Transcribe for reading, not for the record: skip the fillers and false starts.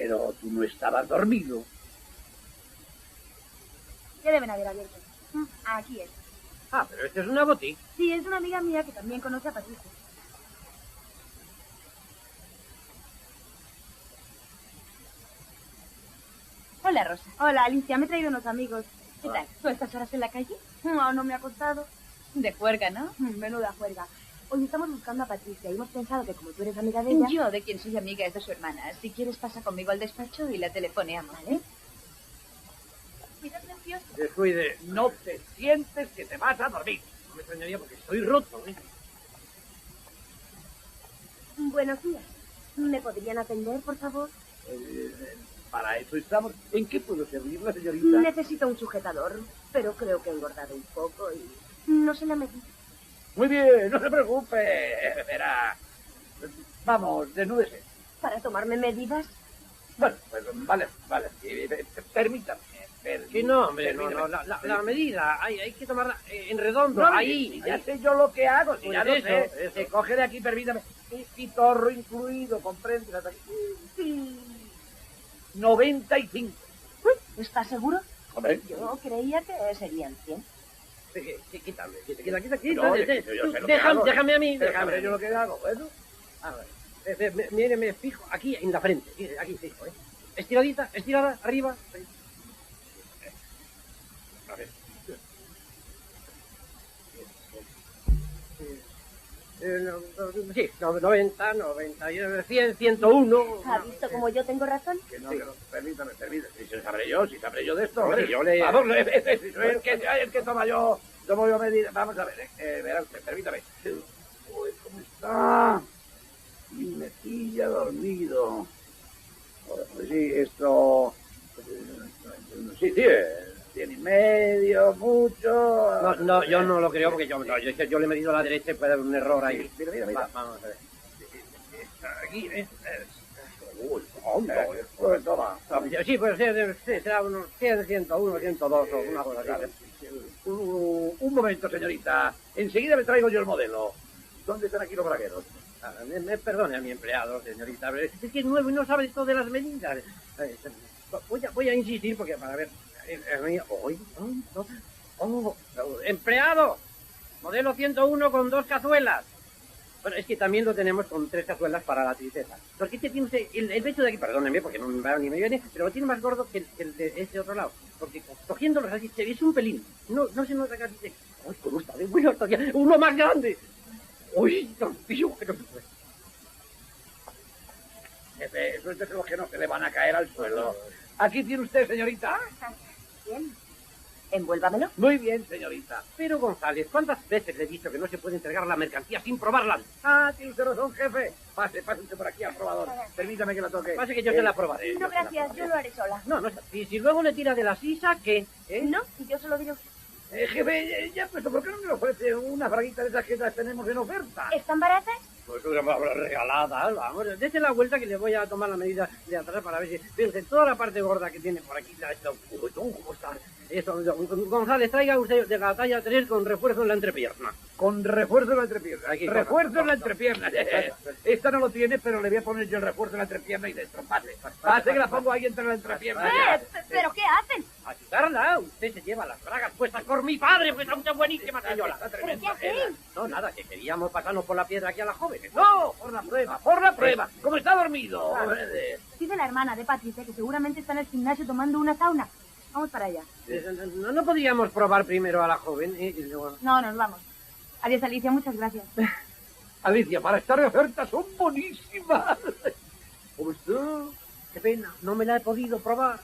Pero tú no estabas dormido. Ya deben haber abierto. Aquí es. Ah, pero esta es una boutique. Sí, es de una amiga mía que también conoce a Patricia. Hola, Rosa. Hola, Alicia, me he traído unos amigos. ¿Qué tal? ¿Tú a estas horas en la calle? No me ha costado. De juerga, ¿no? Menuda juerga. Hoy estamos buscando a Patricia y hemos pensado que como tú eres amiga de ella... Yo, de quien soy amiga, es de su hermana. Si quieres, pasa conmigo al despacho y la telefoneamos. ¿Vale? Cuida, precioso. Descuide. No te sientes que te vas a dormir. No me extrañaría porque estoy roto, ¿eh? Buenos días. ¿Me podrían atender, por favor? Para eso estamos. ¿En qué puedo servirla, señorita? Necesito un sujetador, pero creo que he engordado un poco y no se la medí. Muy bien, no se preocupe. Verá. Vamos, desnúdese. ¿Para tomarme medidas? Bueno, pues vale. Permítame. Que no, hombre, no. La medida, hay que tomarla en redondo, No, ahí. Ya sé yo lo que hago, si Pues ya lo eso, sé. eso. Se coge de aquí, permítame. Y torro incluido, comprende. Hasta aquí. Sí. 95. ¿Estás seguro? Hombre. Yo creía que serían 100. Quítame, quita. No, yo sé lo que hago. Déjame a mí, Pero déjame. sabré yo lo que hago, bueno. A ver, mire, me fijo aquí en la frente, aquí fijo, ¿eh? Estirada, arriba. A ver. Sí, 90, 100, 101. ¿Ha visto como yo tengo razón? Que no, permítame. Si sabré yo de esto. Hombre, yo le... Vamos, el que toma yo medida. Vamos a ver, verá usted, permítame. Uy, ¿cómo está? Y me pilla dormido. Pues sí, esto... Sí, 100 y medio, mucho... No, yo no lo creo porque yo le he medido a la derecha y puede haber un error ahí. Mira. Vamos a ver. Aquí, Uy, hombre, pues toma. Sí, pues será unos 100, 101, 102 o una cosa así. Un momento, señorita. Enseguida me traigo yo el modelo. ¿Dónde están aquí los bragueros? Me perdone a mi empleado, señorita, pero es que es nuevo y no sabe esto de las medidas. Voy a insistir porque para ver... empleado, modelo 101 con 2 cazuelas. Bueno, es que también lo tenemos con 3 cazuelas para la tristeza. Porque este tiene usted, el pecho de aquí, perdóneme porque no me va ni me viene, pero lo tiene más gordo que el de este otro lado. Porque cogiéndolos así, se ve un pelín. No se nota casi. ¡Ay, con gusta! ¡Muy alto! ¡Uno más grande! ¡Uy, Dios mío! Jefe, eso es de los que no se le van a caer al suelo. Aquí tiene usted, señorita. Bien. Envuélvamelo. Muy bien, señorita. Pero, González, ¿cuántas veces le he dicho que no se puede entregar la mercancía sin probarla? Tiene usted razón, jefe. Pase usted por aquí al probador. Permítame que la toque. Pase que yo se la probaré. No, gracias, yo lo haré sola. No, si luego le tira de la sisa, ¿qué? No, yo se lo diré a usted. Jefe, ya puesto, ¿por qué no me ofrece una braguita de esas que las tenemos en oferta? ¿Están baratas? Pues una regalada, vamos, dése la vuelta que le voy a tomar la medida de atrás para ver si... Fíjense, toda la parte gorda que tiene por aquí, ¿cómo está? Eso, González, traiga usted de la talla 3 con refuerzo en la entrepierna. Con refuerzo en la entrepierna. Aquí, Refuerzo en la entrepierna. Esta no lo tiene, pero le voy a poner yo el refuerzo en la entrepierna y dentro. Pase que la pongo ahí entre la entrepierna. ¿Pero qué hacen? Ayudarla, usted se lleva las bragas puestas por mi padre, pues a usted buenísima señora. ¿Pero qué hacen? No, nada, que queríamos pasarnos por la piedra aquí a las jóvenes. No, por la prueba. ¿Cómo está dormido? Dice la hermana de Patricia que seguramente está en el gimnasio tomando una sauna. Vamos para allá. ¿No podríamos probar primero a la joven y luego...? No, nos vamos. Adiós, Alicia, muchas gracias. Alicia, para estar de oferta son buenísimas. ¿Cómo está? Qué pena, no me la he podido probar.